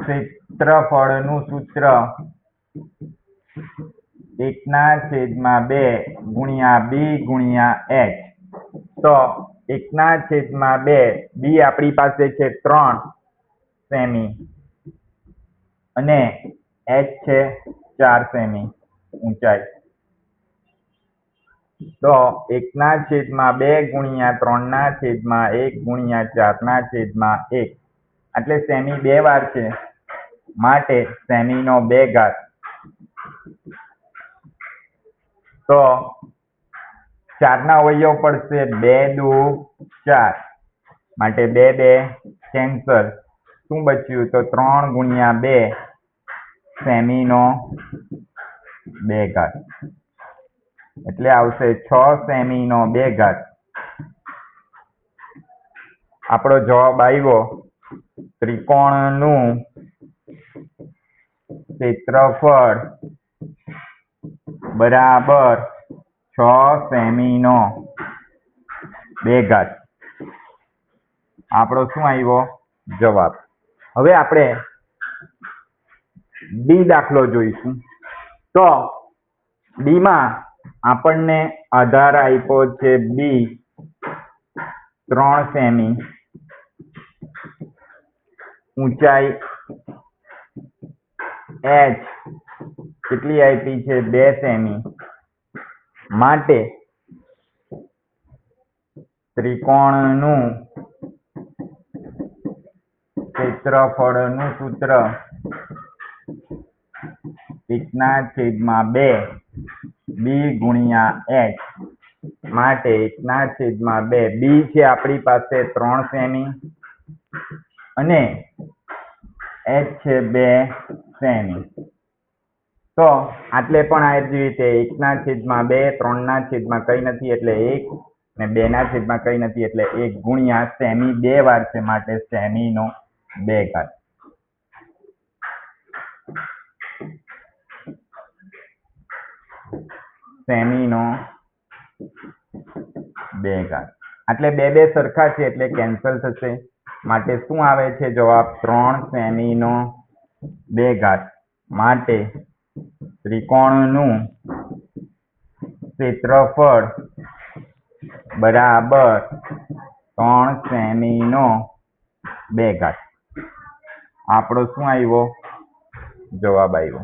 ક્ષેત્રફળનું સૂત્ર 1/2 ગુણ્યા b ગુણ્યા h. તો 1/2 b આપણી પાસે છે 3 સેમી અને h છે 4 સેમી ઊંચાઈ. તો 1/2 ગુણ્યા 3/1 ગુણ્યા 4/1 એટલે સેમી 2 વાર છે માટે સેમીનો 2 ઘાત. તો 4 ના અવયવ પડશે 2 દુ 4 માટે 2 2 કેન્સલ. શું બચ્યું? તો 3 ગુણ્યા 2 સેમીનો 2 ઘાત એટલે આવશે 6 સેમીનો 2 ઘાત. આપણો જવાબ આવ્યો ત્રિકોણનું ક્ષેત્રફળ બરાબર 6 સેમીનો 2 ઘાત. આપણો શું આવ્યો જવાબ. હવે આપણે ડી દાખલો જોઈશું. તો ડી માં આપણને આધાર આપ્યો છે બી 3 સેમી, ઊંચાઈ h કેટલી આપી છે 2 સેમી માટે ત્રિકોણનું ક્ષેત્રફળનું સૂત્ર 1/2 બી ગુણ્યા h માટે 1/2 બી છે આપણી પાસે 3 સેમી અને h છે 2 સેમી. તો આટલે પણ આ જ રીતે 1/2 3/1 કઈ નથી એટલે 1 ને 2/1 કઈ નથી એટલે 1 ગુણ્યા સેમી 2 વાર છે માટે સેમીનો 2 ઘાત. સેમીનો 2 ઘાત એટલે 2 2 સરખા છે એટલે કેન્સલ થશે માટે શું આવે છે જવાબ 3 સેમીનો 2 ઘાત માટે ત્રિકોણનું ક્ષેત્રફળ બરાબર 3 સેમીનો 2 ઘાત. આપણો શું આવ્યો જવાબ આવ્યો.